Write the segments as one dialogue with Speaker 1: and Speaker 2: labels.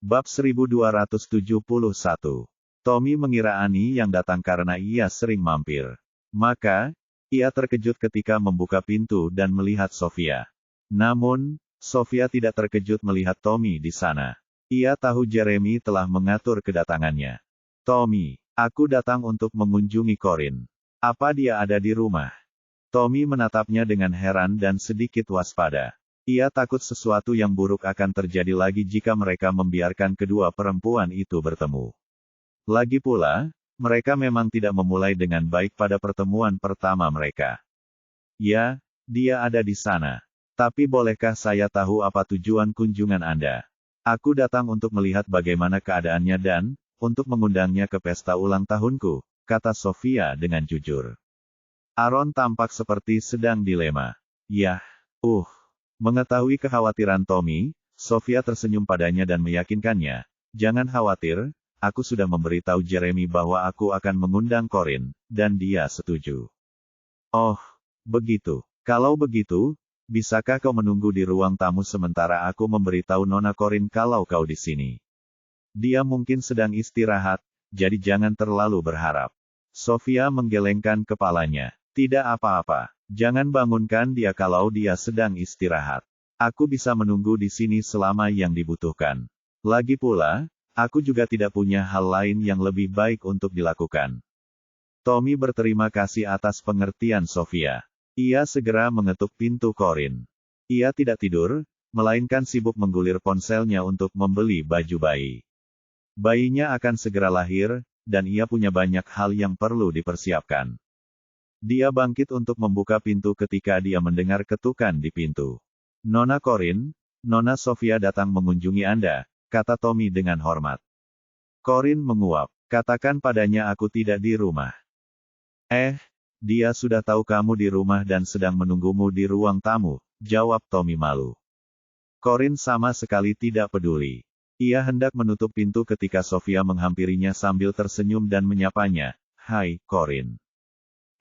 Speaker 1: Bab 1271. Tommy mengira Annie yang datang karena ia sering mampir. Maka, ia terkejut ketika membuka pintu dan melihat Sofia. Namun, Sofia tidak terkejut melihat Tommy di sana. Ia tahu Jeremy telah mengatur kedatangannya. Tommy, aku datang untuk mengunjungi Corinne. Apa dia ada di rumah? Tommy menatapnya dengan heran dan sedikit waspada. Ia takut sesuatu yang buruk akan terjadi lagi jika mereka membiarkan kedua perempuan itu bertemu. Lagi pula, mereka memang tidak memulai dengan baik pada pertemuan pertama mereka. Ya, dia ada di sana. Tapi bolehkah saya tahu apa tujuan kunjungan Anda? Aku datang untuk melihat bagaimana keadaannya dan, untuk mengundangnya ke pesta ulang tahunku, kata Sofia dengan jujur. Aaron tampak seperti sedang dilema. Yah, Mengetahui kekhawatiran Tommy, Sofia tersenyum padanya dan meyakinkannya, jangan khawatir, aku sudah memberitahu Jeremy bahwa aku akan mengundang Corinne, dan dia setuju. Oh, begitu. Kalau begitu, bisakah kau menunggu di ruang tamu sementara aku memberitahu Nona Corinne kalau kau di sini? Dia mungkin sedang istirahat, jadi jangan terlalu berharap. Sofia menggelengkan kepalanya. Tidak apa-apa. Jangan bangunkan dia kalau dia sedang istirahat. Aku bisa menunggu di sini selama yang dibutuhkan. Lagi pula, aku juga tidak punya hal lain yang lebih baik untuk dilakukan. Tommy berterima kasih atas pengertian Sofia. Ia segera mengetuk pintu Corinne. Ia tidak tidur, melainkan sibuk menggulir ponselnya untuk membeli baju bayi. Bayinya akan segera lahir, dan ia punya banyak hal yang perlu dipersiapkan. Dia bangkit untuk membuka pintu ketika dia mendengar ketukan di pintu. Nona Corinne, Nona Sofia datang mengunjungi Anda, kata Tommy dengan hormat. Corinne menguap. Katakan padanya aku tidak di rumah. Dia sudah tahu kamu di rumah dan sedang menunggumu di ruang tamu, jawab Tommy malu. Corinne sama sekali tidak peduli. Ia hendak menutup pintu ketika Sofia menghampirinya sambil tersenyum dan menyapanya, "Hai, Corinne."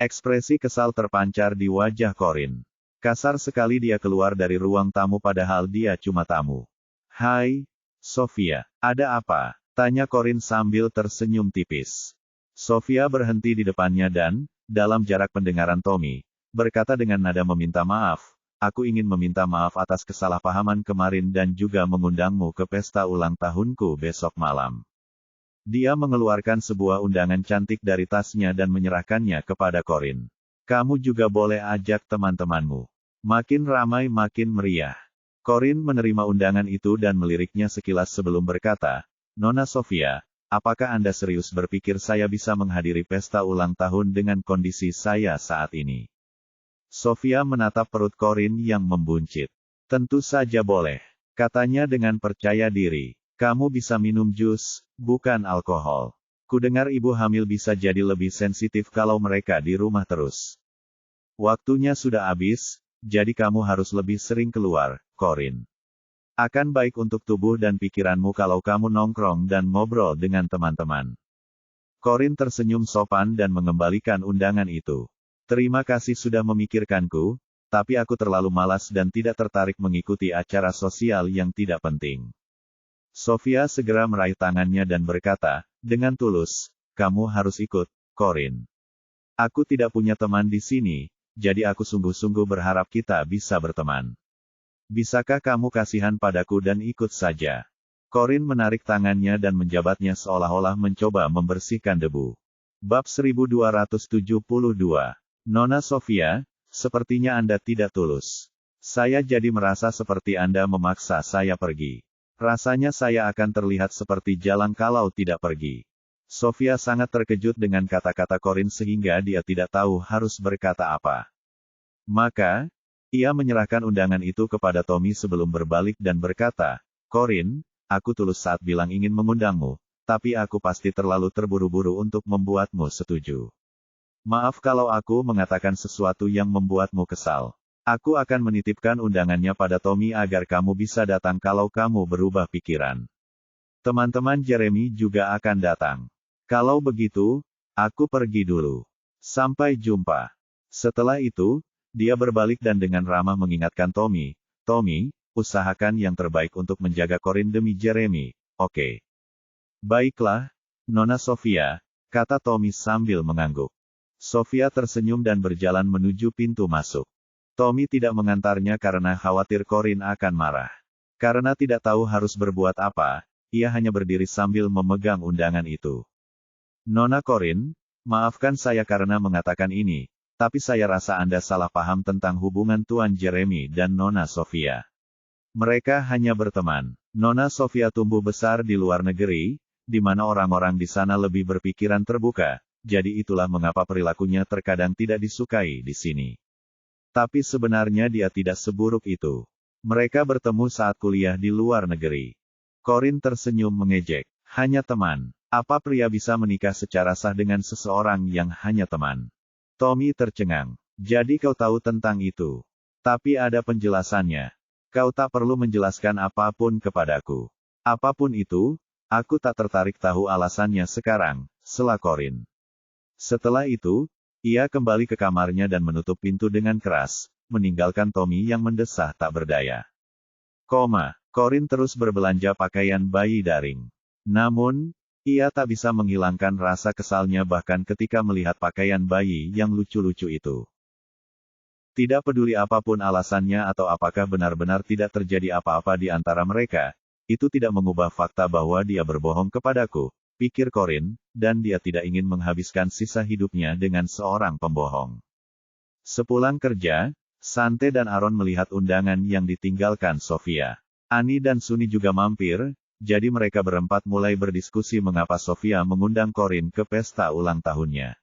Speaker 1: Ekspresi kesal terpancar di wajah Corinne. Kasar sekali dia keluar dari ruang tamu padahal dia cuma tamu. "Hai, Sofia, ada apa?" tanya Corinne sambil tersenyum tipis. Sofia berhenti di depannya dan, dalam jarak pendengaran Tommy, berkata dengan nada meminta maaf, "Aku ingin meminta maaf atas kesalahpahaman kemarin dan juga mengundangmu ke pesta ulang tahunku besok malam." Dia mengeluarkan sebuah undangan cantik dari tasnya dan menyerahkannya kepada Corinne. "Kamu juga boleh ajak teman-temanmu. Makin ramai makin meriah." Corinne menerima undangan itu dan meliriknya sekilas sebelum berkata, "Nona Sofia, apakah Anda serius berpikir saya bisa menghadiri pesta ulang tahun dengan kondisi saya saat ini?" Sofia menatap perut Corinne yang membuncit. "Tentu saja boleh," katanya dengan percaya diri. "Kamu bisa minum jus, bukan alkohol. Kudengar ibu hamil bisa jadi lebih sensitif kalau mereka di rumah terus. Waktunya sudah habis, jadi kamu harus lebih sering keluar, Corinne. Akan baik untuk tubuh dan pikiranmu kalau kamu nongkrong dan ngobrol dengan teman-teman." Corinne tersenyum sopan dan mengembalikan undangan itu. "Terima kasih sudah memikirkanku, tapi aku terlalu malas dan tidak tertarik mengikuti acara sosial yang tidak penting." Sofia segera meraih tangannya dan berkata, dengan tulus, "Kamu harus ikut, Corinne. Aku tidak punya teman di sini, jadi aku sungguh-sungguh berharap kita bisa berteman. Bisakah kamu kasihan padaku dan ikut saja?" Corinne menarik tangannya dan menjabatnya seolah-olah mencoba membersihkan debu. Bab 1272. Nona Sofia, sepertinya Anda tidak tulus. Saya jadi merasa seperti Anda memaksa saya pergi. Rasanya saya akan terlihat seperti jalang kalau tidak pergi. Sofia sangat terkejut dengan kata-kata Corinne sehingga dia tidak tahu harus berkata apa. Maka, ia menyerahkan undangan itu kepada Tommy sebelum berbalik dan berkata, "Corinne, aku tulus saat bilang ingin mengundangmu, tapi aku pasti terlalu terburu-buru untuk membuatmu setuju. Maaf kalau aku mengatakan sesuatu yang membuatmu kesal. Aku akan menitipkan undangannya pada Tommy agar kamu bisa datang kalau kamu berubah pikiran. Teman-teman Jeremy juga akan datang. Kalau begitu, aku pergi dulu. Sampai jumpa." Setelah itu, dia berbalik dan dengan ramah mengingatkan Tommy, "Tommy, usahakan yang terbaik untuk menjaga Corinne demi Jeremy, Oke. Baiklah, Nona Sofia, kata Tommy sambil mengangguk. Sofia tersenyum dan berjalan menuju pintu masuk. Tommy tidak mengantarnya karena khawatir Corin akan marah. Karena tidak tahu harus berbuat apa, ia hanya berdiri sambil memegang undangan itu. Nona Corin, maafkan saya karena mengatakan ini, tapi saya rasa Anda salah paham tentang hubungan Tuan Jeremy dan Nona Sofia. Mereka hanya berteman. Nona Sofia tumbuh besar di luar negeri, di mana orang-orang di sana lebih berpikiran terbuka, jadi itulah mengapa perilakunya terkadang tidak disukai di sini. Tapi sebenarnya dia tidak seburuk itu. Mereka bertemu saat kuliah di luar negeri. Corin tersenyum mengejek. Hanya teman. Apa pria bisa menikah secara sah dengan seseorang yang hanya teman? Tommy tercengang. Jadi kau tahu tentang itu. Tapi ada penjelasannya. Kau tak perlu menjelaskan apapun kepadaku. Apapun itu, aku tak tertarik tahu alasannya sekarang, sela Corin. Setelah itu, ia kembali ke kamarnya dan menutup pintu dengan keras, meninggalkan Tommy yang mendesah tak berdaya. Corin terus berbelanja pakaian bayi daring. Namun, ia tak bisa menghilangkan rasa kesalnya bahkan ketika melihat pakaian bayi yang lucu-lucu itu. Tidak peduli apapun alasannya atau apakah benar-benar tidak terjadi apa-apa di antara mereka, itu tidak mengubah fakta bahwa dia berbohong kepadaku, pikir Corin, dan dia tidak ingin menghabiskan sisa hidupnya dengan seorang pembohong. Sepulang kerja, Sante dan Aaron melihat undangan yang ditinggalkan Sofia. Annie dan Sunny juga mampir, jadi mereka berempat mulai berdiskusi mengapa Sofia mengundang Corin ke pesta ulang tahunnya.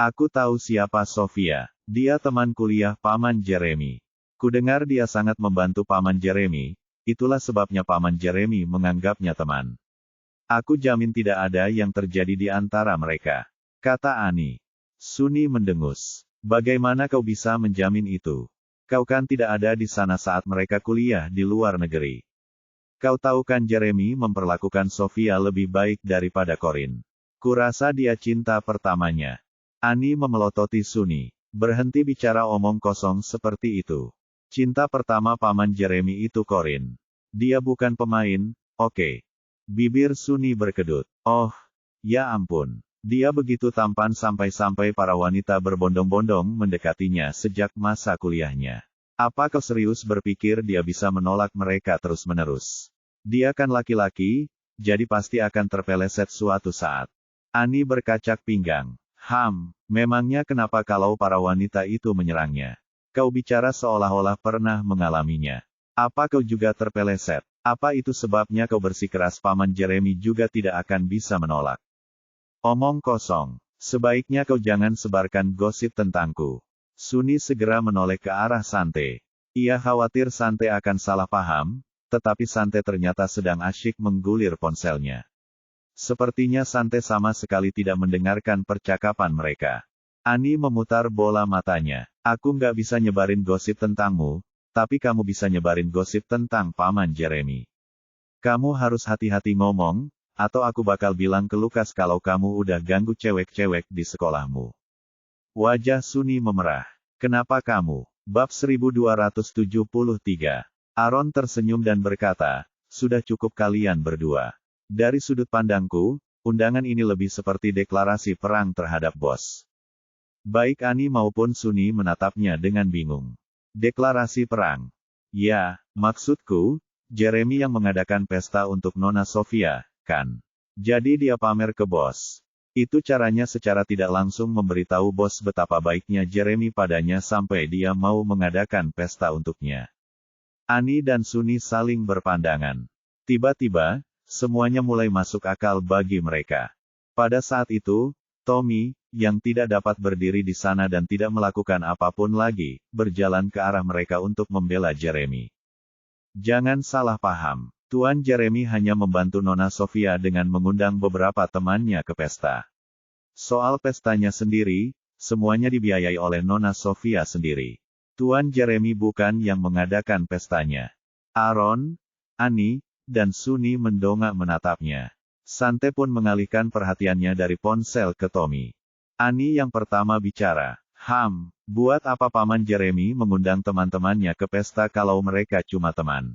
Speaker 1: Aku tahu siapa Sofia. Dia teman kuliah Paman Jeremy. Kudengar dia sangat membantu Paman Jeremy, itulah sebabnya Paman Jeremy menganggapnya teman. Aku jamin tidak ada yang terjadi di antara mereka, kata Annie. Sunny mendengus. Bagaimana kau bisa menjamin itu? Kau kan tidak ada di sana saat mereka kuliah di luar negeri. Kau tahu kan Jeremy memperlakukan Sofia lebih baik daripada Corin. Kurasa dia cinta pertamanya. Annie memelototi Sunny. Berhenti bicara omong kosong seperti itu. Cinta pertama Paman Jeremy itu Corin. Dia bukan pemain, oke. Bibir Sunny berkedut. Oh, ya ampun. Dia begitu tampan sampai-sampai para wanita berbondong-bondong mendekatinya sejak masa kuliahnya. Apa kau serius berpikir dia bisa menolak mereka terus-menerus? Dia kan laki-laki, jadi pasti akan terpeleset suatu saat. Annie berkacak pinggang. Memangnya kenapa kalau para wanita itu menyerangnya? Kau bicara seolah-olah pernah mengalaminya. Apa kau juga terpeleset? Apa itu sebabnya kau bersikeras Paman Jeremy juga tidak akan bisa menolak? Omong kosong. Sebaiknya kau jangan sebarkan gosip tentangku. Sunny segera menoleh ke arah Sante. Ia khawatir Sante akan salah paham, tetapi Sante ternyata sedang asyik menggulir ponselnya. Sepertinya Sante sama sekali tidak mendengarkan percakapan mereka. Annie memutar bola matanya. Aku nggak bisa nyebarin gosip tentangmu, tapi kamu bisa nyebarin gosip tentang Paman Jeremy. Kamu harus hati-hati ngomong, atau aku bakal bilang ke Lukas kalau kamu udah ganggu cewek-cewek di sekolahmu. Wajah Sunny memerah. Kenapa kamu? Bab 1273. Aaron tersenyum dan berkata, sudah cukup kalian berdua. Dari sudut pandangku, undangan ini lebih seperti deklarasi perang terhadap bos. Baik Annie maupun Sunny menatapnya dengan bingung. Deklarasi perang. Ya, maksudku, Jeremy yang mengadakan pesta untuk Nona Sofia, kan? Jadi dia pamer ke bos. Itu caranya secara tidak langsung memberitahu bos betapa baiknya Jeremy padanya sampai dia mau mengadakan pesta untuknya. Annie dan Sunny saling berpandangan. Tiba-tiba, semuanya mulai masuk akal bagi mereka. Pada saat itu, Tommy, yang tidak dapat berdiri di sana dan tidak melakukan apapun lagi, berjalan ke arah mereka untuk membela Jeremy. Jangan salah paham, Tuan Jeremy hanya membantu Nona Sofia dengan mengundang beberapa temannya ke pesta. Soal pestanya sendiri, semuanya dibiayai oleh Nona Sofia sendiri. Tuan Jeremy bukan yang mengadakan pestanya. Aaron, Annie, dan Sunny mendongak menatapnya. Sante pun mengalihkan perhatiannya dari ponsel ke Tommy. Annie yang pertama bicara. Buat apa Paman Jeremy mengundang teman-temannya ke pesta kalau mereka cuma teman?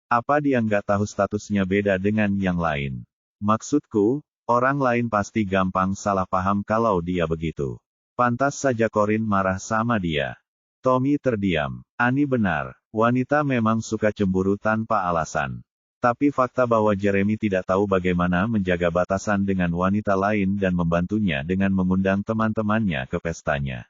Speaker 1: Apa dia nggak tahu statusnya beda dengan yang lain? Maksudku, orang lain pasti gampang salah paham kalau dia begitu. Pantas saja Corin marah sama dia. Tommy terdiam. Annie benar, wanita memang suka cemburu tanpa alasan. Tapi fakta bahwa Jeremy tidak tahu bagaimana menjaga batasan dengan wanita lain dan membantunya dengan mengundang teman-temannya ke pestanya.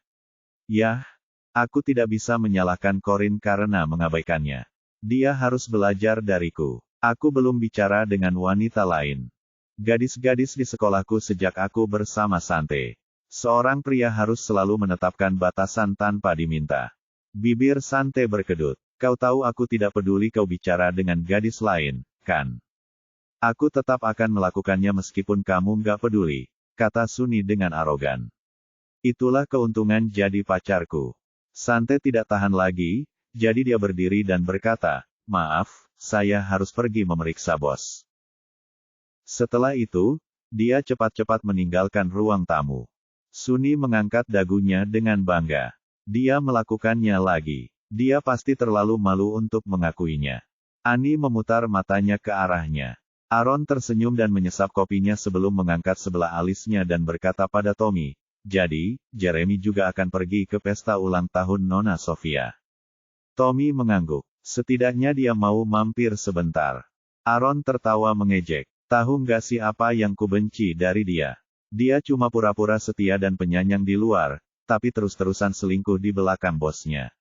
Speaker 1: Yah, aku tidak bisa menyalahkan Corin karena mengabaikannya. Dia harus belajar dariku. Aku belum bicara dengan wanita lain. Gadis-gadis di sekolahku sejak aku bersama Sante. Seorang pria harus selalu menetapkan batasan tanpa diminta. Bibir Sante berkedut. Kau tahu aku tidak peduli kau bicara dengan gadis lain, kan? Aku tetap akan melakukannya meskipun kamu nggak peduli, kata Sunny dengan arogan. Itulah keuntungan jadi pacarku. Sante tidak tahan lagi, jadi dia berdiri dan berkata, maaf, saya harus pergi memeriksa bos. Setelah itu, dia cepat-cepat meninggalkan ruang tamu. Sunny mengangkat dagunya dengan bangga. Dia melakukannya lagi. Dia pasti terlalu malu untuk mengakuinya. Annie memutar matanya ke arahnya. Aaron tersenyum dan menyesap kopinya sebelum mengangkat sebelah alisnya dan berkata pada Tommy, jadi, Jeremy juga akan pergi ke pesta ulang tahun Nona Sofia. Tommy mengangguk. Setidaknya dia mau mampir sebentar. Aaron tertawa mengejek. Tahu nggak sih apa yang kubenci dari dia? Dia cuma pura-pura setia dan penyayang di luar, tapi terus-terusan selingkuh di belakang bosnya.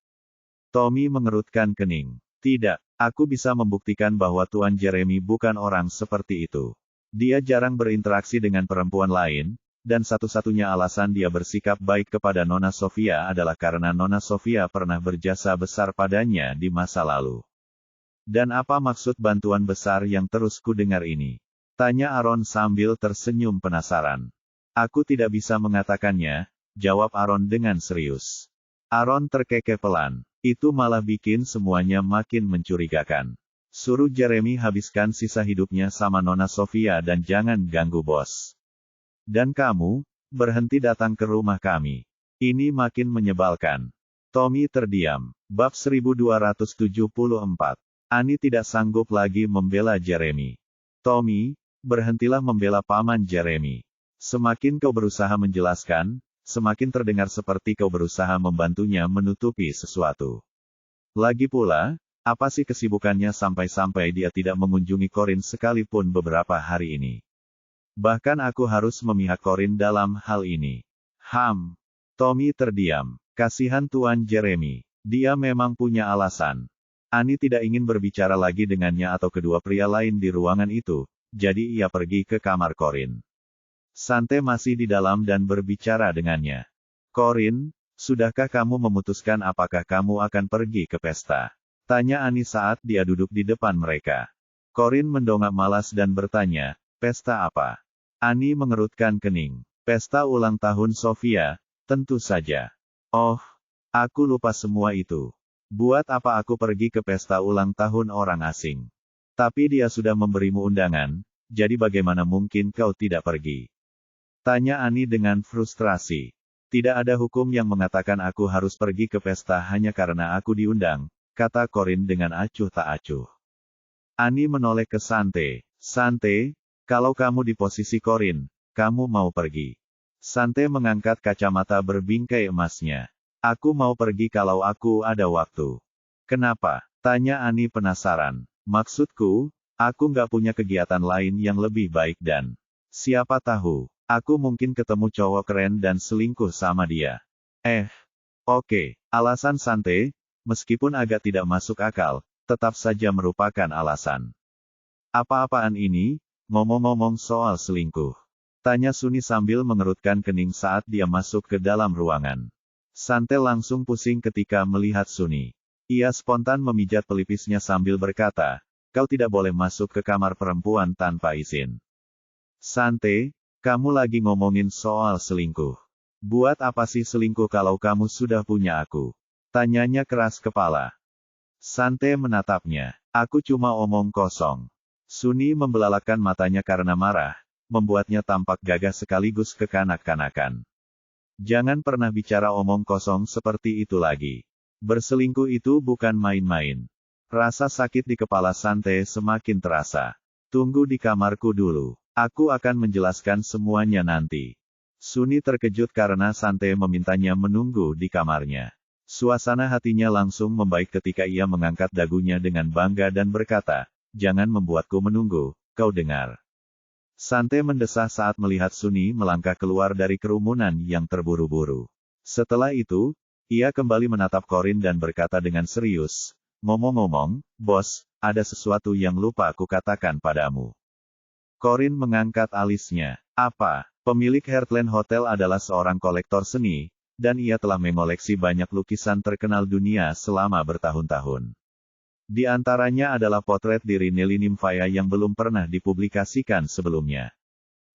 Speaker 1: Tommy mengerutkan kening. Tidak, aku bisa membuktikan bahwa Tuan Jeremy bukan orang seperti itu. Dia jarang berinteraksi dengan perempuan lain, dan satu-satunya alasan dia bersikap baik kepada Nona Sofia adalah karena Nona Sofia pernah berjasa besar padanya di masa lalu. Dan apa maksud bantuan besar yang terus kudengar ini? Tanya Aaron sambil tersenyum penasaran. Aku tidak bisa mengatakannya, jawab Aaron dengan serius. Aaron terkekeh pelan. Itu malah bikin semuanya makin mencurigakan. Suruh Jeremy habiskan sisa hidupnya sama Nona Sofia dan jangan ganggu bos. Dan kamu, berhenti datang ke rumah kami. Ini makin menyebalkan. Tommy terdiam. Bab 1274. Annie tidak sanggup lagi membela Jeremy. Tommy, berhentilah membela paman Jeremy. Semakin kau berusaha menjelaskan, semakin terdengar seperti kau berusaha membantunya menutupi sesuatu. Lagi pula, apa sih kesibukannya sampai-sampai dia tidak mengunjungi Corin sekalipun beberapa hari ini? Bahkan aku harus memihak Corin dalam hal ini. Tommy terdiam. Kasihan Tuan Jeremy. Dia memang punya alasan. Annie tidak ingin berbicara lagi dengannya atau kedua pria lain di ruangan itu, jadi ia pergi ke kamar Corin. Sante masih di dalam dan berbicara dengannya. Corin, sudahkah kamu memutuskan apakah kamu akan pergi ke pesta? Tanya Annie saat dia duduk di depan mereka. Corin mendongak malas dan bertanya, pesta apa? Annie mengerutkan kening. Pesta ulang tahun Sofia, tentu saja. Oh, aku lupa semua itu. Buat apa aku pergi ke pesta ulang tahun orang asing? Tapi dia sudah memberimu undangan, jadi bagaimana mungkin kau tidak pergi? Tanya Annie dengan frustrasi. Tidak ada hukum yang mengatakan aku harus pergi ke pesta hanya karena aku diundang, kata Corin dengan acuh tak acuh. Annie menoleh ke Sante. Sante, kalau kamu di posisi Corin, kamu mau pergi? Sante mengangkat kacamata berbingkai emasnya. Aku mau pergi kalau aku ada waktu. Kenapa? Tanya Annie penasaran. Maksudku, aku nggak punya kegiatan lain yang lebih baik dan siapa tahu, aku mungkin ketemu cowok keren dan selingkuh sama dia. Oke. Alasan Sante, meskipun agak tidak masuk akal, tetap saja merupakan alasan. Apa-apaan ini? Ngomong-ngomong soal selingkuh. Tanya Sunny sambil mengerutkan kening saat dia masuk ke dalam ruangan. Sante langsung pusing ketika melihat Sunny. Ia spontan memijat pelipisnya sambil berkata, kau tidak boleh masuk ke kamar perempuan tanpa izin. Sante, kamu lagi ngomongin soal selingkuh. Buat apa sih selingkuh kalau kamu sudah punya aku? Tanyanya keras kepala. Sante menatapnya. Aku cuma omong kosong. Sunny membelalakkan matanya karena marah, membuatnya tampak gagah sekaligus kekanak-kanakan. Jangan pernah bicara omong kosong seperti itu lagi. Berselingkuh itu bukan main-main. Rasa sakit di kepala Sante semakin terasa. Tunggu di kamarku dulu. Aku akan menjelaskan semuanya nanti. Suni terkejut karena Sante memintanya menunggu di kamarnya. Suasana hatinya langsung membaik ketika ia mengangkat dagunya dengan bangga dan berkata, "Jangan membuatku menunggu, kau dengar." Sante mendesah saat melihat Suni melangkah keluar dari kerumunan yang terburu-buru. Setelah itu, ia kembali menatap Corin dan berkata dengan serius, "Ngomong-ngomong, bos, ada sesuatu yang lupa aku katakan padamu." Corin mengangkat alisnya. "Apa?" Pemilik Heartland Hotel adalah seorang kolektor seni, dan ia telah mengoleksi banyak lukisan terkenal dunia selama bertahun-tahun. Di antaranya adalah potret diri Nelly Nymphaya yang belum pernah dipublikasikan sebelumnya.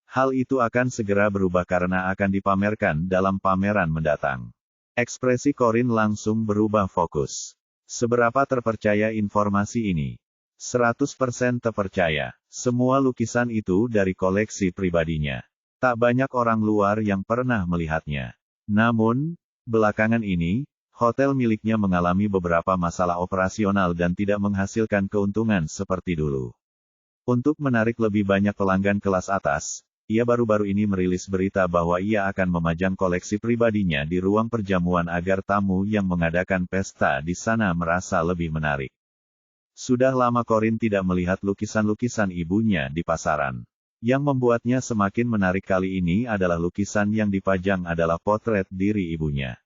Speaker 1: Hal itu akan segera berubah karena akan dipamerkan dalam pameran mendatang. Ekspresi Corin langsung berubah fokus. Seberapa terpercaya informasi ini? 100% terpercaya. Semua lukisan itu dari koleksi pribadinya. Tak banyak orang luar yang pernah melihatnya. Namun, belakangan ini, hotel miliknya mengalami beberapa masalah operasional dan tidak menghasilkan keuntungan seperti dulu. Untuk menarik lebih banyak pelanggan kelas atas, ia baru-baru ini merilis berita bahwa ia akan memajang koleksi pribadinya di ruang perjamuan agar tamu yang mengadakan pesta di sana merasa lebih menarik. Sudah lama Corin tidak melihat lukisan-lukisan ibunya di pasaran. Yang membuatnya semakin menarik kali ini adalah lukisan yang dipajang adalah potret diri ibunya.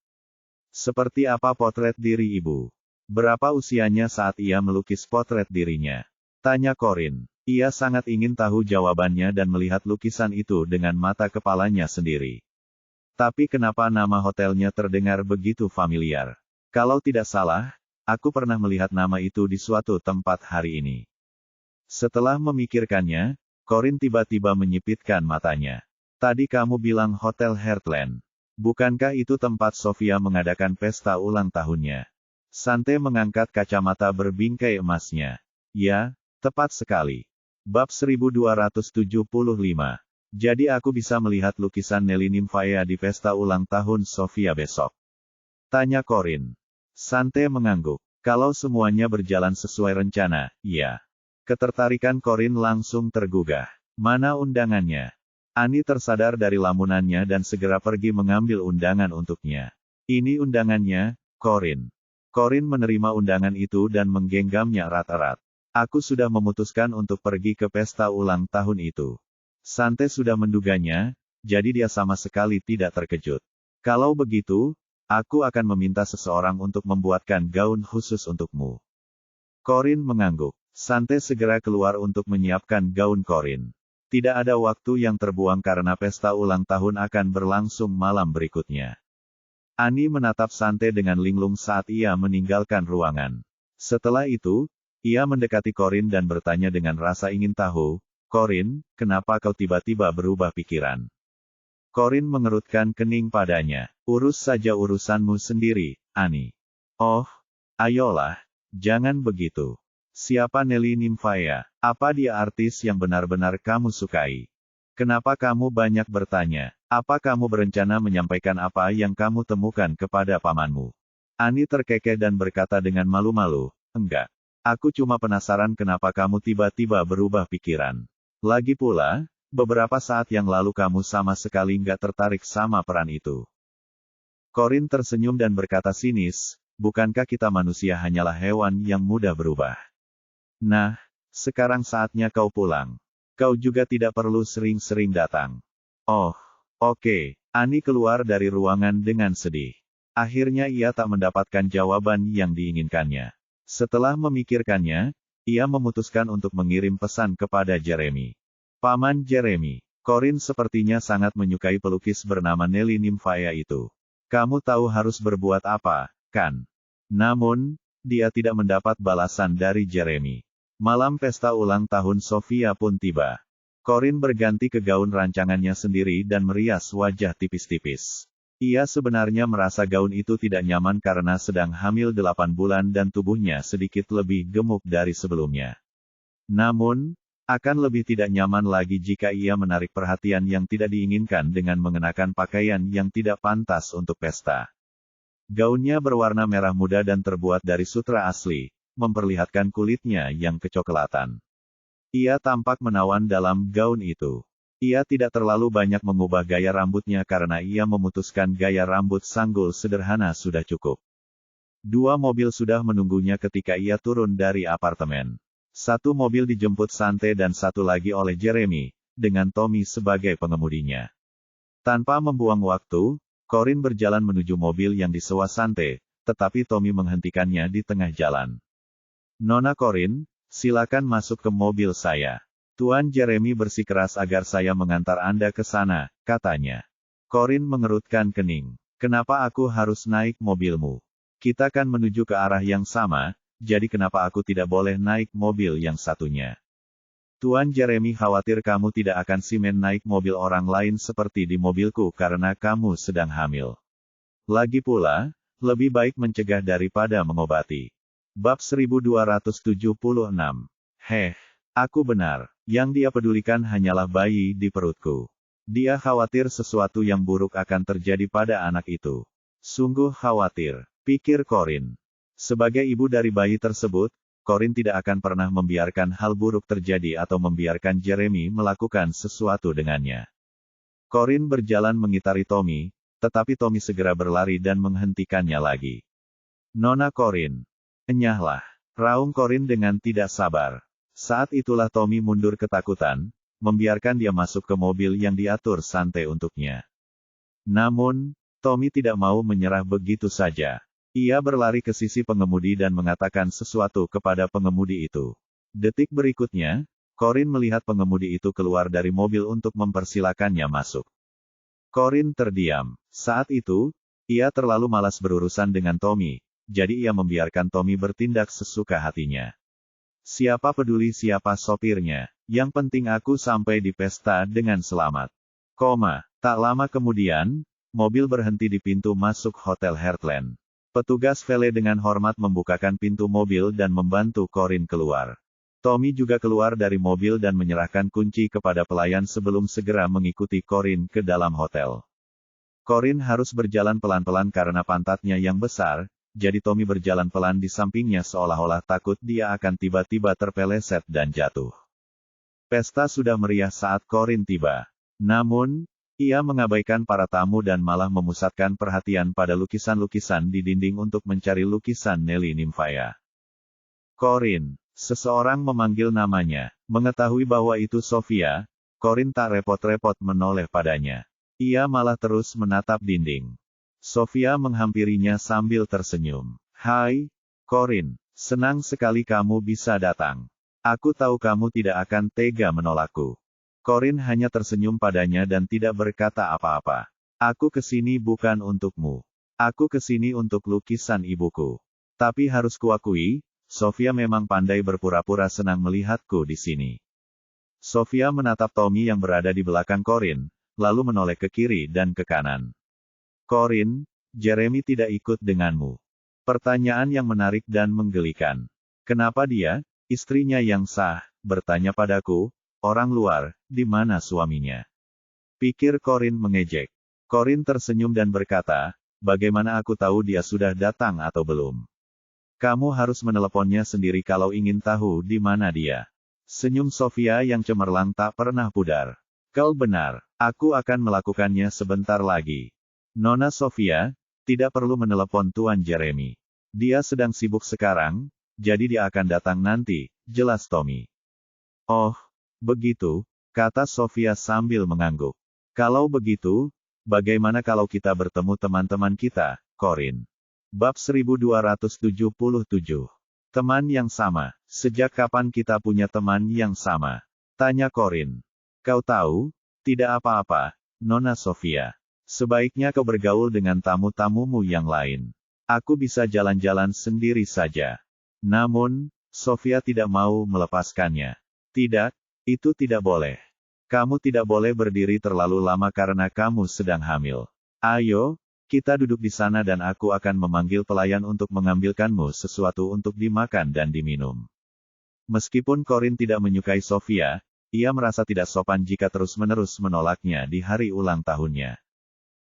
Speaker 1: Seperti apa potret diri ibu? Berapa usianya saat ia melukis potret dirinya? Tanya Corin. Ia sangat ingin tahu jawabannya dan melihat lukisan itu dengan mata kepalanya sendiri. Tapi kenapa nama hotelnya terdengar begitu familiar? Kalau tidak salah, aku pernah melihat nama itu di suatu tempat hari ini. Setelah memikirkannya, Corin tiba-tiba menyipitkan matanya. Tadi kamu bilang Hotel Heartland. Bukankah itu tempat Sofia mengadakan pesta ulang tahunnya? Sante mengangkat kacamata berbingkai emasnya. Ya, tepat sekali. Bab 1275. Jadi aku bisa melihat lukisan Nelly Nymphaya di pesta ulang tahun Sofia besok? Tanya Corin. Sante mengangguk. Kalau semuanya berjalan sesuai rencana, ya. Ketertarikan Corin langsung tergugah. Mana undangannya? Ani tersadar dari lamunannya dan segera pergi mengambil undangan untuknya. Ini undangannya, Corin. Corin menerima undangan itu dan menggenggamnya erat-erat. Aku sudah memutuskan untuk pergi ke pesta ulang tahun itu. Sante sudah menduganya, jadi dia sama sekali tidak terkejut. Kalau begitu, aku akan meminta seseorang untuk membuatkan gaun khusus untukmu. Corin mengangguk. Sante segera keluar untuk menyiapkan gaun Corin. Tidak ada waktu yang terbuang karena pesta ulang tahun akan berlangsung malam berikutnya. Ani menatap Sante dengan linglung saat ia meninggalkan ruangan. Setelah itu, ia mendekati Corin dan bertanya dengan rasa ingin tahu, "Corin, kenapa kau tiba-tiba berubah pikiran?" Corin mengerutkan kening padanya. "Urus saja urusanmu sendiri, Ani." "Oh, ayolah, jangan begitu. Siapa Nelly Nymphaya? Apa dia artis yang benar-benar kamu sukai? Kenapa kamu banyak bertanya? Apa kamu berencana menyampaikan apa yang kamu temukan kepada pamanmu?" Ani terkekeh dan berkata dengan malu-malu, "Enggak. Aku cuma penasaran kenapa kamu tiba-tiba berubah pikiran. Lagi pula, beberapa saat yang lalu kamu sama sekali nggak tertarik sama peran itu." Corin tersenyum dan berkata sinis, "Bukankah kita manusia hanyalah hewan yang mudah berubah? Nah, sekarang saatnya kau pulang. Kau juga tidak perlu sering-sering datang." "Oh, oke." Ani keluar dari ruangan dengan sedih. Akhirnya ia tak mendapatkan jawaban yang diinginkannya. Setelah memikirkannya, ia memutuskan untuk mengirim pesan kepada Jeremy. "Paman Jeremy, Corin sepertinya sangat menyukai pelukis bernama Nelly Nymphaya itu. Kamu tahu harus berbuat apa, kan?" Namun, dia tidak mendapat balasan dari Jeremy. Malam pesta ulang tahun Sofia pun tiba. Corin berganti ke gaun rancangannya sendiri dan merias wajah tipis-tipis. Ia sebenarnya merasa gaun itu tidak nyaman karena sedang hamil 8 bulan dan tubuhnya sedikit lebih gemuk dari sebelumnya. Namun, akan lebih tidak nyaman lagi jika ia menarik perhatian yang tidak diinginkan dengan mengenakan pakaian yang tidak pantas untuk pesta. Gaunnya berwarna merah muda dan terbuat dari sutra asli, memperlihatkan kulitnya yang kecoklatan. Ia tampak menawan dalam gaun itu. Ia tidak terlalu banyak mengubah gaya rambutnya karena ia memutuskan gaya rambut sanggul sederhana sudah cukup. 2 mobil sudah menunggunya ketika ia turun dari apartemen. 1 mobil dijemput Sante dan 1 lagi oleh Jeremy, dengan Tommy sebagai pengemudinya. Tanpa membuang waktu, Corin berjalan menuju mobil yang disewa Sante, tetapi Tommy menghentikannya di tengah jalan. "Nona Corin, silakan masuk ke mobil saya. Tuan Jeremy bersikeras agar saya mengantar Anda ke sana," katanya. Corin mengerutkan kening. "Kenapa aku harus naik mobilmu? Kita kan menuju ke arah yang sama, jadi kenapa aku tidak boleh naik mobil yang satunya?" "Tuan Jeremy khawatir kamu tidak akan simen naik mobil orang lain seperti di mobilku karena kamu sedang hamil. Lagi pula, lebih baik mencegah daripada mengobati." Bab 1276. Aku benar. Yang dia pedulikan hanyalah bayi di perutku. Dia khawatir sesuatu yang buruk akan terjadi pada anak itu. Sungguh khawatir, pikir Corin. Sebagai ibu dari bayi tersebut, Corin tidak akan pernah membiarkan hal buruk terjadi atau membiarkan Jeremy melakukan sesuatu dengannya. Corin berjalan mengitari Tommy, tetapi Tommy segera berlari dan menghentikannya lagi. "Nona Corin." "Enyahlah," raung Corin dengan tidak sabar. Saat itulah Tommy mundur ketakutan, membiarkan dia masuk ke mobil yang diatur Sante untuknya. Namun, Tommy tidak mau menyerah begitu saja. Ia berlari ke sisi pengemudi dan mengatakan sesuatu kepada pengemudi itu. Detik berikutnya, Corin melihat pengemudi itu keluar dari mobil untuk mempersilakannya masuk. Corin terdiam. Saat itu, ia terlalu malas berurusan dengan Tommy, jadi ia membiarkan Tommy bertindak sesuka hatinya. Siapa peduli siapa sopirnya, yang penting aku sampai di pesta dengan selamat. Tak lama kemudian, mobil berhenti di pintu masuk Hotel Heartland. Petugas valet dengan hormat membukakan pintu mobil dan membantu Corin keluar. Tommy juga keluar dari mobil dan menyerahkan kunci kepada pelayan sebelum segera mengikuti Corin ke dalam hotel. Corin harus berjalan pelan-pelan karena pantatnya yang besar, jadi Tommy berjalan pelan di sampingnya seolah-olah takut dia akan tiba-tiba terpeleset dan jatuh. Pesta sudah meriah saat Corin tiba. Namun, ia mengabaikan para tamu dan malah memusatkan perhatian pada lukisan-lukisan di dinding untuk mencari lukisan Nelly Nymphaya. "Corin," seseorang memanggil namanya. Mengetahui bahwa itu Sofia, Corin tak repot-repot menoleh padanya. Ia malah terus menatap dinding. Sofia menghampirinya sambil tersenyum. "Hai, Corin, senang sekali kamu bisa datang. Aku tahu kamu tidak akan tega menolakku." Corin hanya tersenyum padanya dan tidak berkata apa-apa. "Aku kesini bukan untukmu. Aku kesini untuk lukisan ibuku." Tapi harus kuakui, Sofia memang pandai berpura-pura senang melihatku di sini. Sofia menatap Tommy yang berada di belakang Corin, lalu menoleh ke kiri dan ke kanan. "Corin, Jeremy tidak ikut denganmu." Pertanyaan yang menarik dan menggelikan. "Kenapa dia, istrinya yang sah, bertanya padaku, orang luar, di mana suaminya?" Pikir Corin mengejek. Corin tersenyum dan berkata, "Bagaimana aku tahu dia sudah datang atau belum? Kamu harus meneleponnya sendiri kalau ingin tahu di mana dia." Senyum Sofia yang cemerlang tak pernah pudar. "Kau benar, aku akan melakukannya sebentar lagi. Nona Sofia, tidak perlu menelepon Tuan Jeremy. Dia sedang sibuk sekarang, jadi dia akan datang nanti," jelas Tommy. "Oh, begitu," kata Sofia sambil mengangguk. "Kalau begitu, bagaimana kalau kita bertemu teman-teman kita, Corin?" Bab 1277. Teman yang sama. Sejak kapan kita punya teman yang sama? Tanya Corin. "Kau tahu, tidak apa-apa, Nona Sofia. Sebaiknya kau bergaul dengan tamu-tamumu yang lain. Aku bisa jalan-jalan sendiri saja." Namun, Sofia tidak mau melepaskannya. "Tidak, itu tidak boleh. Kamu tidak boleh berdiri terlalu lama karena kamu sedang hamil. Ayo, kita duduk di sana dan aku akan memanggil pelayan untuk mengambilkanmu sesuatu untuk dimakan dan diminum." Meskipun Corin tidak menyukai Sofia, ia merasa tidak sopan jika terus-menerus menolaknya di hari ulang tahunnya.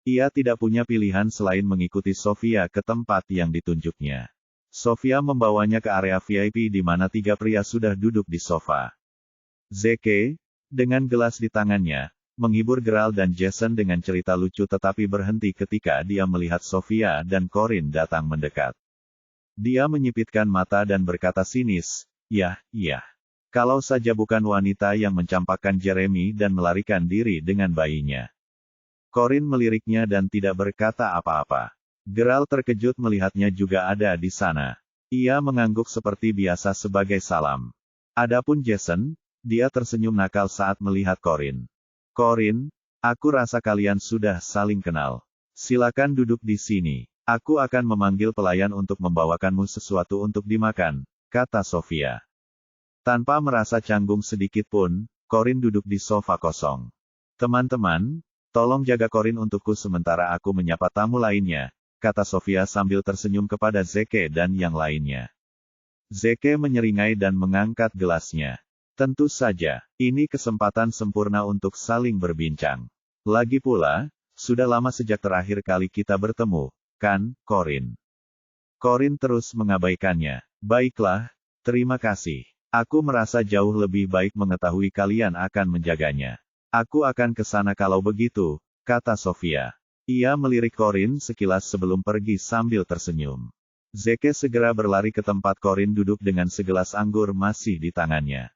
Speaker 1: Ia tidak punya pilihan selain mengikuti Sofia ke tempat yang ditunjuknya. Sofia membawanya ke area VIP di mana 3 pria sudah duduk di sofa. Zeke, dengan gelas di tangannya, menghibur Geralt dan Jason dengan cerita lucu tetapi berhenti ketika dia melihat Sofia dan Corin datang mendekat. Dia menyipitkan mata dan berkata sinis, iya. Kalau saja bukan wanita yang mencampakkan Jeremy dan melarikan diri dengan bayinya. Corin meliriknya dan tidak berkata apa-apa. Geralt terkejut melihatnya juga ada di sana. Ia mengangguk seperti biasa sebagai salam. Adapun Jason, dia tersenyum nakal saat melihat Corin. Corin, aku rasa kalian sudah saling kenal. Silakan duduk di sini. Aku akan memanggil pelayan untuk membawakanmu sesuatu untuk dimakan, kata Sofia. Tanpa merasa canggung sedikit pun, Corin duduk di sofa kosong. Teman-teman, tolong jaga Corin untukku sementara aku menyapa tamu lainnya, kata Sofia sambil tersenyum kepada Zeke dan yang lainnya. Zeke menyeringai dan mengangkat gelasnya. Tentu saja, ini kesempatan sempurna untuk saling berbincang. Lagi pula, sudah lama sejak terakhir kali kita bertemu, kan, Corin? Corin terus mengabaikannya. Baiklah, terima kasih. Aku merasa jauh lebih baik mengetahui kalian akan menjaganya. Aku akan ke sana kalau begitu, kata Sofia. Ia melirik Corin sekilas sebelum pergi sambil tersenyum. Zeke segera berlari ke tempat Corin duduk dengan segelas anggur masih di tangannya.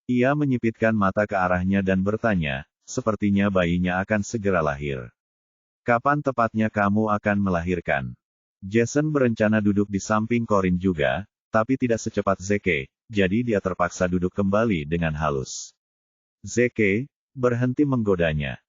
Speaker 1: Ia menyipitkan mata ke arahnya dan bertanya, sepertinya bayinya akan segera lahir. Kapan tepatnya kamu akan melahirkan? Jason berencana duduk di samping Corin juga, tapi tidak secepat Zeke, jadi dia terpaksa duduk kembali dengan halus. Zeke, berhenti menggodanya.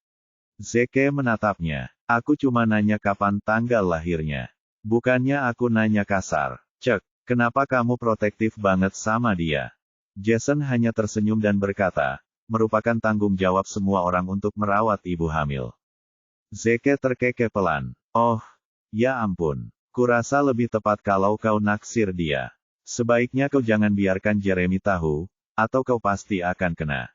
Speaker 1: Zeke menatapnya. Aku cuma nanya kapan tanggal lahirnya. Bukannya aku nanya kasar. Cek, kenapa kamu protektif banget sama dia? Jason hanya tersenyum dan berkata, merupakan tanggung jawab semua orang untuk merawat ibu hamil. Zeke terkekeh pelan. Oh, ya ampun. Kurasa lebih tepat kalau kau naksir dia. Sebaiknya kau jangan biarkan Jeremy tahu, atau kau pasti akan kena.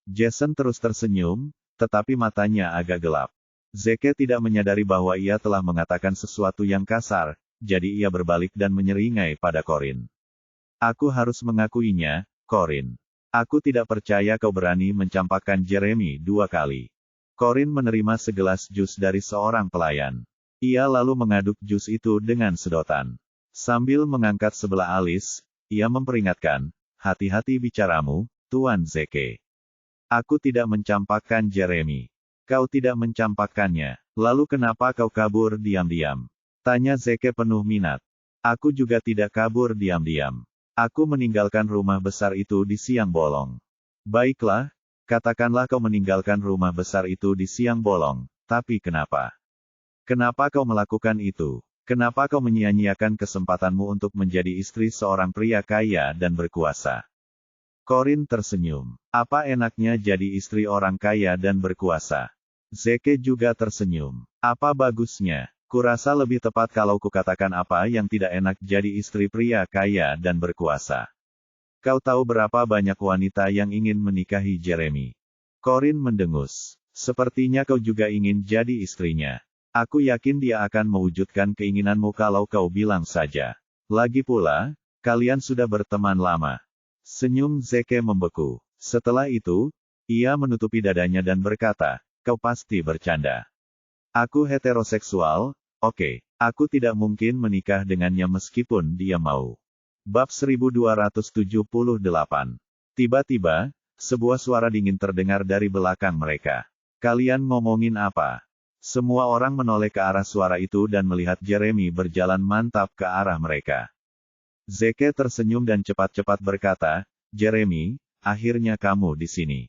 Speaker 1: Jason terus tersenyum, tetapi matanya agak gelap. Zeke tidak menyadari bahwa ia telah mengatakan sesuatu yang kasar, jadi ia berbalik dan menyeringai pada Corin. Aku harus mengakuinya, Corin. Aku tidak percaya kau berani mencampakkan Jeremy 2 kali. Corin menerima segelas jus dari seorang pelayan. Ia lalu mengaduk jus itu dengan sedotan. Sambil mengangkat sebelah alis, ia memperingatkan, hati-hati bicaramu, Tuan Zeke. Aku tidak mencampakkan Jeremy. Kau tidak mencampakkannya. Lalu kenapa kau kabur diam-diam? Tanya Zeke penuh minat. Aku juga tidak kabur diam-diam. Aku meninggalkan rumah besar itu di siang bolong. Baiklah, katakanlah kau meninggalkan rumah besar itu di siang bolong, tapi kenapa? Kenapa kau melakukan itu? Kenapa kau menyia-nyiakan kesempatanmu untuk menjadi istri seorang pria kaya dan berkuasa? Corin tersenyum. Apa enaknya jadi istri orang kaya dan berkuasa? Zeke juga tersenyum. Apa bagusnya? Kurasa lebih tepat kalau kukatakan apa yang tidak enak jadi istri pria kaya dan berkuasa. Kau tahu berapa banyak wanita yang ingin menikahi Jeremy? Corin mendengus. Sepertinya kau juga ingin jadi istrinya. Aku yakin dia akan mewujudkan keinginanmu kalau kau bilang saja. Lagi pula, kalian sudah berteman lama. Senyum Zeke membeku. Setelah itu, ia menutupi dadanya dan berkata, kau pasti bercanda. Aku heteroseksual, oke. Aku tidak mungkin menikah dengannya meskipun dia mau. Bab 1278. Tiba-tiba, sebuah suara dingin terdengar dari belakang mereka. Kalian ngomongin apa? Semua orang menoleh ke arah suara itu dan melihat Jeremy berjalan mantap ke arah mereka. Zeke tersenyum dan cepat-cepat berkata, Jeremy, akhirnya kamu di sini.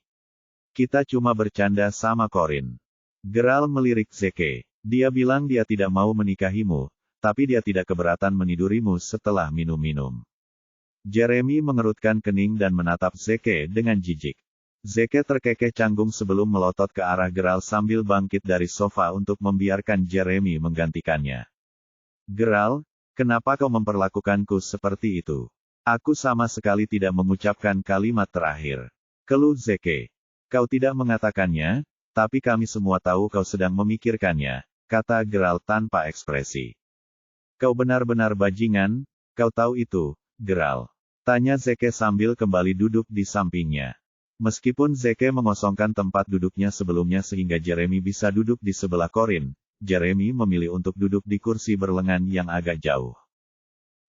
Speaker 1: Kita cuma bercanda sama Corin. Geralt melirik Zeke. Dia bilang dia tidak mau menikahimu, tapi dia tidak keberatan menidurimu setelah minum-minum. Jeremy mengerutkan kening dan menatap Zeke dengan jijik. Zeke terkekeh canggung sebelum melotot ke arah Geralt sambil bangkit dari sofa untuk membiarkan Jeremy menggantikannya. Geralt, kenapa kau memperlakukanku seperti itu? Aku sama sekali tidak mengucapkan kalimat terakhir. Keluh Zeke. Kau tidak mengatakannya, tapi kami semua tahu kau sedang memikirkannya, kata Geralt tanpa ekspresi. Kau benar-benar bajingan, Kau tahu itu, Geralt? Tanya Zeke sambil kembali duduk di sampingnya. Meskipun Zeke mengosongkan tempat duduknya sebelumnya sehingga Jeremy bisa duduk di sebelah Corin, Jeremy memilih untuk duduk di kursi berlengan yang agak jauh.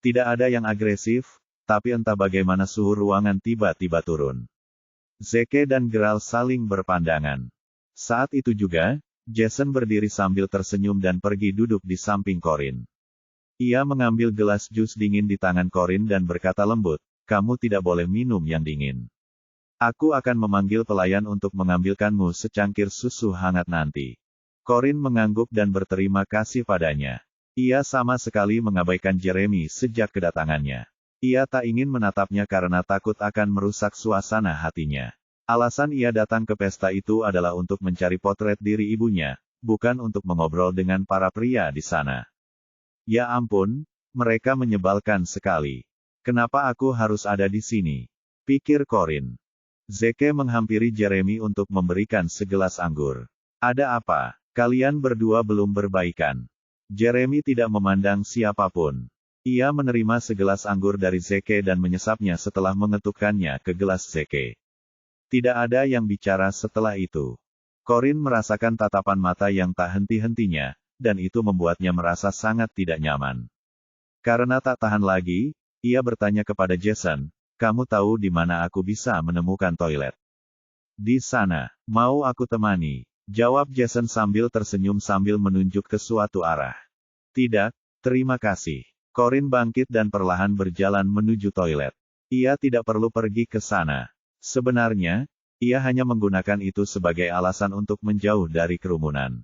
Speaker 1: Tidak ada yang agresif, tapi entah bagaimana suhu ruangan tiba-tiba turun. Zeke dan Geralt saling berpandangan. Saat itu juga, Jason berdiri sambil tersenyum dan pergi duduk di samping Corin. Ia mengambil gelas jus dingin di tangan Corin dan berkata lembut, kamu tidak boleh minum yang dingin. Aku akan memanggil pelayan untuk mengambilkanmu secangkir susu hangat nanti. Corin mengangguk dan berterima kasih padanya. Ia sama sekali mengabaikan Jeremy sejak kedatangannya. Ia tak ingin menatapnya karena takut akan merusak suasana hatinya. Alasan ia datang ke pesta itu adalah untuk mencari potret diri ibunya, bukan untuk mengobrol dengan para pria di sana. Ya ampun, mereka menyebalkan sekali. Kenapa aku harus ada di sini? Pikir Corin. Zeke menghampiri Jeremy untuk memberikan segelas anggur. Ada apa? Kalian berdua belum berbaikan. Jeremy tidak memandang siapapun. Ia menerima segelas anggur dari Zeke dan menyesapnya setelah mengetukkannya ke gelas Zeke. Tidak ada yang bicara setelah itu. Corin merasakan tatapan mata yang tak henti-hentinya, dan itu membuatnya merasa sangat tidak nyaman. Karena tak tahan lagi, ia bertanya kepada Jason, kamu tahu di mana aku bisa menemukan toilet? Di sana. Mau aku temani? Jawab Jason sambil tersenyum sambil menunjuk ke suatu arah. Tidak, terima kasih. Corin bangkit dan perlahan berjalan menuju toilet. Ia tidak perlu pergi ke sana. Sebenarnya, ia hanya menggunakan itu sebagai alasan untuk menjauh dari kerumunan.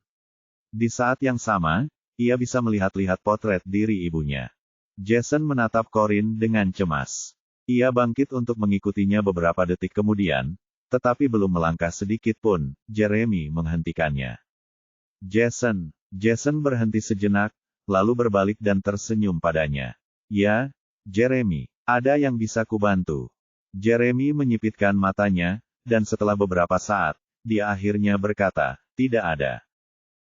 Speaker 1: Di saat yang sama, ia bisa melihat-lihat potret diri ibunya. Jason menatap Corin dengan cemas. Ia bangkit untuk mengikutinya beberapa detik kemudian, tetapi belum melangkah sedikit pun, Jeremy menghentikannya. Jason berhenti sejenak, lalu berbalik dan tersenyum padanya. Ya, Jeremy, ada yang bisa kubantu? Jeremy menyipitkan matanya, dan setelah beberapa saat, dia akhirnya berkata, tidak ada.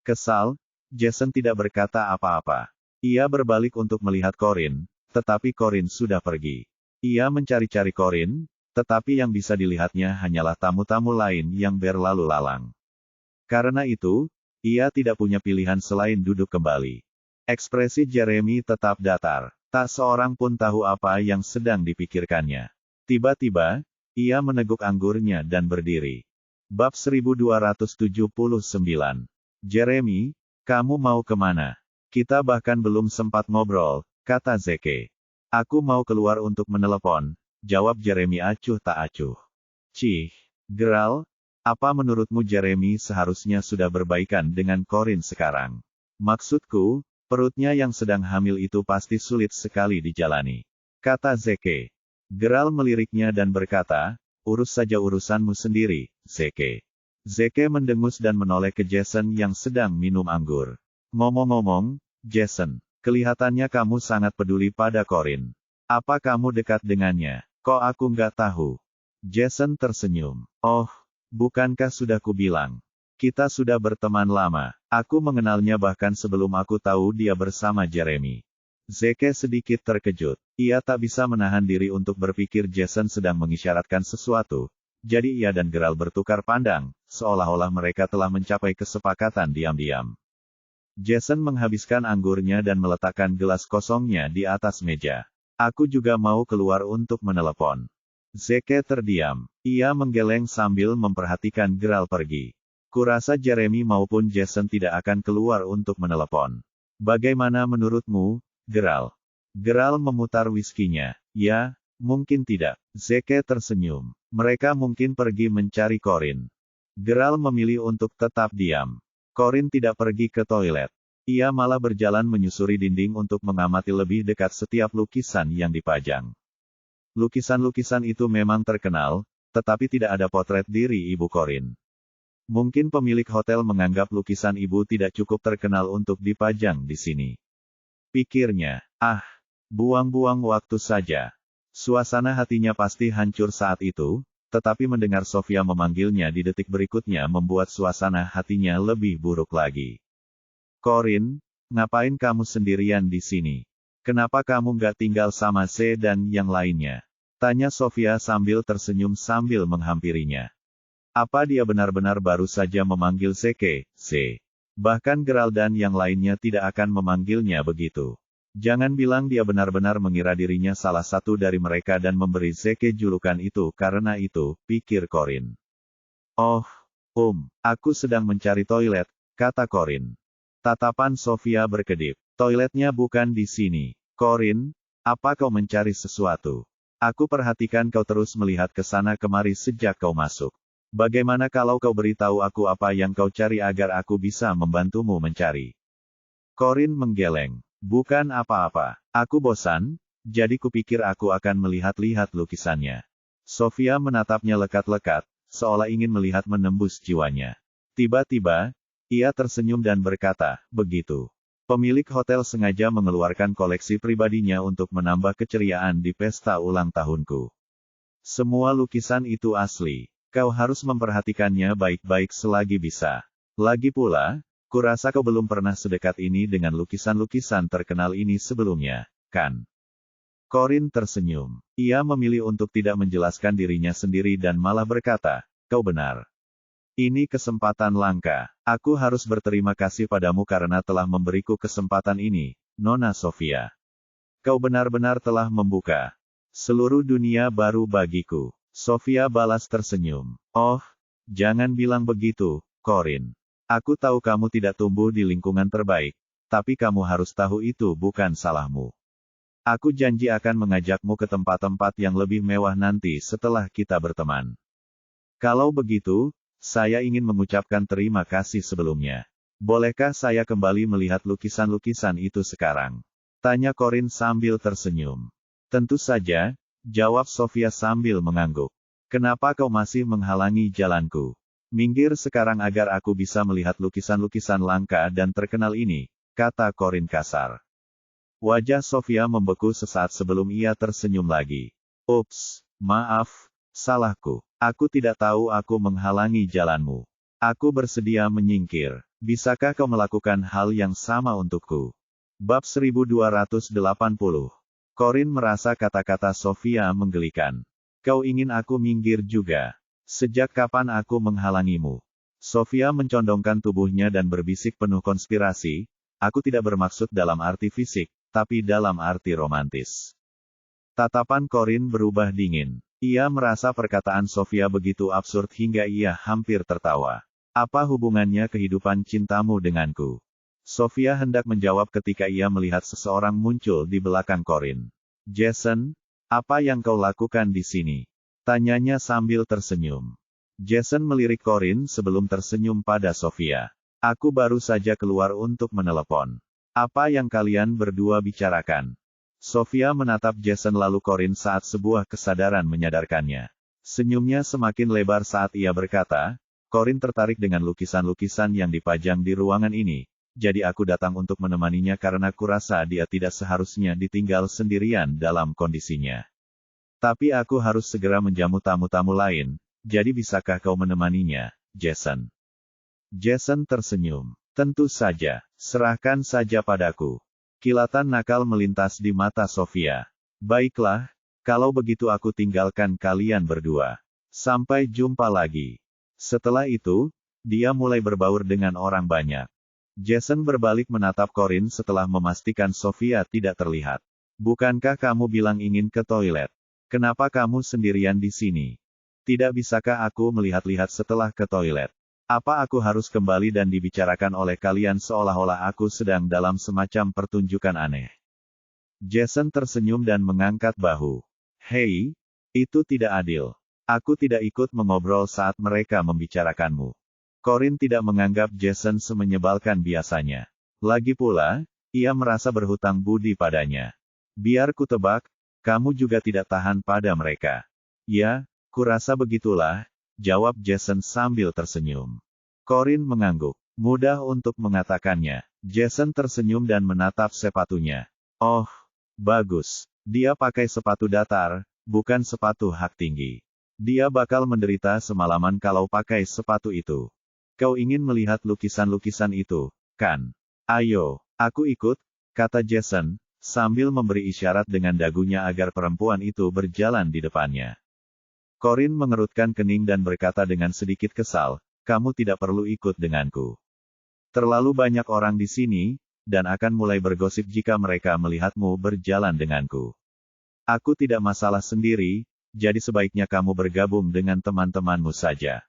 Speaker 1: Kesal, Jason tidak berkata apa-apa. Ia berbalik untuk melihat Corin, tetapi Corin sudah pergi. Ia mencari-cari Corin, tetapi yang bisa dilihatnya hanyalah tamu-tamu lain yang berlalu lalang. Karena itu, ia tidak punya pilihan selain duduk kembali. Ekspresi Jeremy tetap datar. Tak seorang pun tahu apa yang sedang dipikirkannya. Tiba-tiba, ia meneguk anggurnya dan berdiri. Bab 1279. Jeremy, kamu mau kemana? Kita bahkan belum sempat ngobrol, kata Zeke. Aku mau keluar untuk menelepon, jawab Jeremy acuh tak acuh. Cih, Geralt, apa menurutmu Jeremy seharusnya sudah berbaikan dengan Corin sekarang? Maksudku, perutnya yang sedang hamil itu pasti sulit sekali dijalani, kata Zeke. Geralt meliriknya dan berkata, urus saja urusanmu sendiri, Zeke. Zeke mendengus dan menoleh ke Jason yang sedang minum anggur. Ngomong-ngomong, Jason, kelihatannya kamu sangat peduli pada Corin. Apa kamu dekat dengannya? Kok aku nggak tahu? Jason tersenyum. Oh, bukankah sudah kubilang? Kita sudah berteman lama. Aku mengenalnya bahkan sebelum aku tahu dia bersama Jeremy. Zeke sedikit terkejut. Ia tak bisa menahan diri untuk berpikir Jason sedang mengisyaratkan sesuatu. Jadi ia dan Geralt bertukar pandang, seolah-olah mereka telah mencapai kesepakatan diam-diam. Jason menghabiskan anggurnya dan meletakkan gelas kosongnya di atas meja. Aku juga mau keluar untuk menelepon. Zeke terdiam. Ia menggeleng sambil memperhatikan Geralt pergi. Kurasa Jeremy maupun Jason tidak akan keluar untuk menelepon. Bagaimana menurutmu, Geralt? Geralt memutar whiskinya. Ya, mungkin tidak. Zeke tersenyum. Mereka mungkin pergi mencari Corin. Geralt memilih untuk tetap diam. Corin tidak pergi ke toilet. Ia malah berjalan menyusuri dinding untuk mengamati lebih dekat setiap lukisan yang dipajang. Lukisan-lukisan itu memang terkenal, tetapi tidak ada potret diri ibu Corin. Mungkin pemilik hotel menganggap lukisan ibu tidak cukup terkenal untuk dipajang di sini. Pikirnya, buang-buang waktu saja. Suasana hatinya pasti hancur saat itu, tetapi mendengar Sofia memanggilnya di detik berikutnya membuat suasana hatinya lebih buruk lagi. Corin, ngapain kamu sendirian di sini? Kenapa kamu nggak tinggal sama Se dan yang lainnya? Tanya Sofia sambil tersenyum sambil menghampirinya. Apa dia benar-benar baru saja memanggil Seke, Se? Bahkan Gerald dan yang lainnya tidak akan memanggilnya begitu. Jangan bilang dia benar-benar mengira dirinya salah satu dari mereka dan memberi Seke julukan itu karena itu, pikir Corin. Oh, aku sedang mencari toilet, kata Corin. Tatapan Sofia berkedip. Toiletnya bukan di sini. Corin, apa kau mencari sesuatu? Aku perhatikan kau terus melihat ke sana kemari sejak kau masuk. Bagaimana kalau kau beritahu aku apa yang kau cari agar aku bisa membantumu mencari? Corin menggeleng. Bukan apa-apa. Aku bosan, jadi kupikir aku akan melihat-lihat lukisannya. Sofia menatapnya lekat-lekat, seolah ingin melihat menembus jiwanya. Tiba-tiba, ia tersenyum dan berkata, begitu. Pemilik hotel sengaja mengeluarkan koleksi pribadinya untuk menambah keceriaan di pesta ulang tahunku. Semua lukisan itu asli. Kau harus memperhatikannya baik-baik selagi bisa. Lagi pula, kurasa kau belum pernah sedekat ini dengan lukisan-lukisan terkenal ini sebelumnya, kan? Corin tersenyum. Ia memilih untuk tidak menjelaskan dirinya sendiri dan malah berkata, kau benar. Ini kesempatan langka. Aku harus berterima kasih padamu karena telah memberiku kesempatan ini, Nona Sofia. Kau benar-benar telah membuka seluruh dunia baru bagiku. Sofia balas tersenyum. Oh, jangan bilang begitu, Corin. Aku tahu kamu tidak tumbuh di lingkungan terbaik, tapi kamu harus tahu itu bukan salahmu. Aku janji akan mengajakmu ke tempat-tempat yang lebih mewah nanti setelah kita berteman. Kalau begitu, saya ingin mengucapkan terima kasih sebelumnya. Bolehkah saya kembali melihat lukisan-lukisan itu sekarang? Tanya Corin sambil tersenyum. Tentu saja, jawab Sofia sambil mengangguk. Kenapa kau masih menghalangi jalanku? Minggir sekarang agar aku bisa melihat lukisan-lukisan langka dan terkenal ini, kata Corin kasar. Wajah Sofia membeku sesaat sebelum ia tersenyum lagi. Ups, maaf, salahku. Aku tidak tahu aku menghalangi jalanmu. Aku bersedia menyingkir. Bisakah kau melakukan hal yang sama untukku? Bab 1280. Corin merasa kata-kata Sofia menggelikan. Kau ingin aku minggir juga? Sejak kapan aku menghalangimu? Sofia mencondongkan tubuhnya dan berbisik penuh konspirasi, aku tidak bermaksud dalam arti fisik, tapi dalam arti romantis. Tatapan Corin berubah dingin. Ia merasa perkataan Sofia begitu absurd hingga ia hampir tertawa. Apa hubungannya kehidupan cintamu denganku? Sofia hendak menjawab ketika ia melihat seseorang muncul di belakang Corin. Jason, apa yang kau lakukan di sini? Tanyanya sambil tersenyum. Jason melirik Corin sebelum tersenyum pada Sofia. Aku baru saja keluar untuk menelepon. Apa yang kalian berdua bicarakan? Sofia menatap Jason lalu Corin saat sebuah kesadaran menyadarkannya. Senyumnya semakin lebar saat ia berkata, Corin tertarik dengan lukisan-lukisan yang dipajang di ruangan ini, jadi aku datang untuk menemaninya karena kurasa dia tidak seharusnya ditinggal sendirian dalam kondisinya. Tapi aku harus segera menjamu tamu-tamu lain, jadi bisakah kau menemaninya, Jason? Jason tersenyum. Tentu saja, serahkan saja padaku. Kilatan nakal melintas di mata Sofia. Baiklah, kalau begitu aku tinggalkan kalian berdua. Sampai jumpa lagi. Setelah itu, dia mulai berbaur dengan orang banyak. Jason berbalik menatap Corin setelah memastikan Sofia tidak terlihat. Bukankah kamu bilang ingin ke toilet? Kenapa kamu sendirian di sini? Tidak bisakah aku melihat-lihat setelah ke toilet? Apa aku harus kembali dan dibicarakan oleh kalian seolah-olah aku sedang dalam semacam pertunjukan aneh? Jason tersenyum dan mengangkat bahu. Hei, itu tidak adil. Aku tidak ikut mengobrol saat mereka membicarakanmu. Corin tidak menganggap Jason semenyebalkan biasanya. Lagi pula, ia merasa berhutang budi padanya. Biar ku tebak, kamu juga tidak tahan pada mereka. Ya, kurasa begitulah, jawab Jason sambil tersenyum. Corin mengangguk. Mudah untuk mengatakannya. Jason tersenyum dan menatap sepatunya. Oh, bagus. Dia pakai sepatu datar, bukan sepatu hak tinggi. Dia bakal menderita semalaman kalau pakai sepatu itu. Kau ingin melihat lukisan-lukisan itu, kan? Ayo, aku ikut, kata Jason, sambil memberi isyarat dengan dagunya agar perempuan itu berjalan di depannya. Corin mengerutkan kening dan berkata dengan sedikit kesal, kamu tidak perlu ikut denganku. Terlalu banyak orang di sini, dan akan mulai bergosip jika mereka melihatmu berjalan denganku. Aku tidak masalah sendiri, jadi sebaiknya kamu bergabung dengan teman-temanmu saja.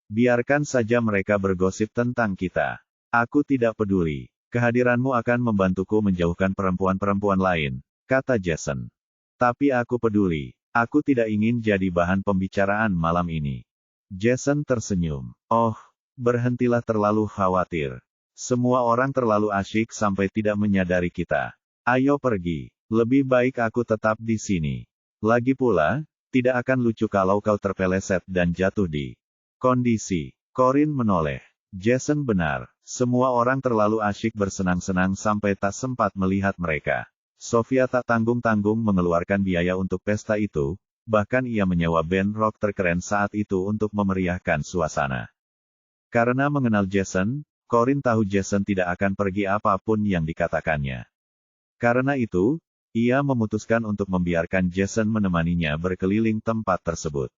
Speaker 1: Biarkan saja mereka bergosip tentang kita. Aku tidak peduli. Kehadiranmu akan membantuku menjauhkan perempuan-perempuan lain, kata Jason. Tapi aku peduli. Aku tidak ingin jadi bahan pembicaraan malam ini. Jason tersenyum. Oh, berhentilah terlalu khawatir. Semua orang terlalu asyik sampai tidak menyadari kita. Ayo pergi. Lebih baik aku tetap di sini. Lagi pula, tidak akan lucu kalau kau terpeleset dan jatuh di kondisi. Corin menoleh. Jason benar. Semua orang terlalu asyik bersenang-senang sampai tak sempat melihat mereka. Sofia tak tanggung-tanggung mengeluarkan biaya untuk pesta itu, bahkan ia menyewa band rock terkeren saat itu untuk memeriahkan suasana. Karena mengenal Jason, Corin tahu Jason tidak akan pergi apapun yang dikatakannya. Karena itu, ia memutuskan untuk membiarkan Jason menemaninya berkeliling tempat tersebut.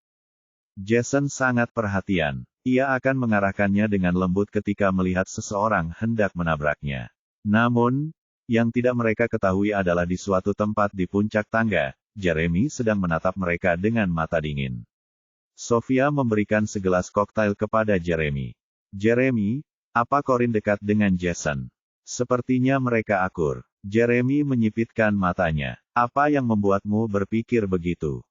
Speaker 1: Jason sangat perhatian. Ia akan mengarahkannya dengan lembut ketika melihat seseorang hendak menabraknya. Namun, yang tidak mereka ketahui adalah di suatu tempat di puncak tangga, Jeremy sedang menatap mereka dengan mata dingin. Sofia memberikan segelas koktail kepada Jeremy. Jeremy, apa Corin dekat dengan Jason? Sepertinya mereka akur. Jeremy menyipitkan matanya. Apa yang membuatmu berpikir begitu?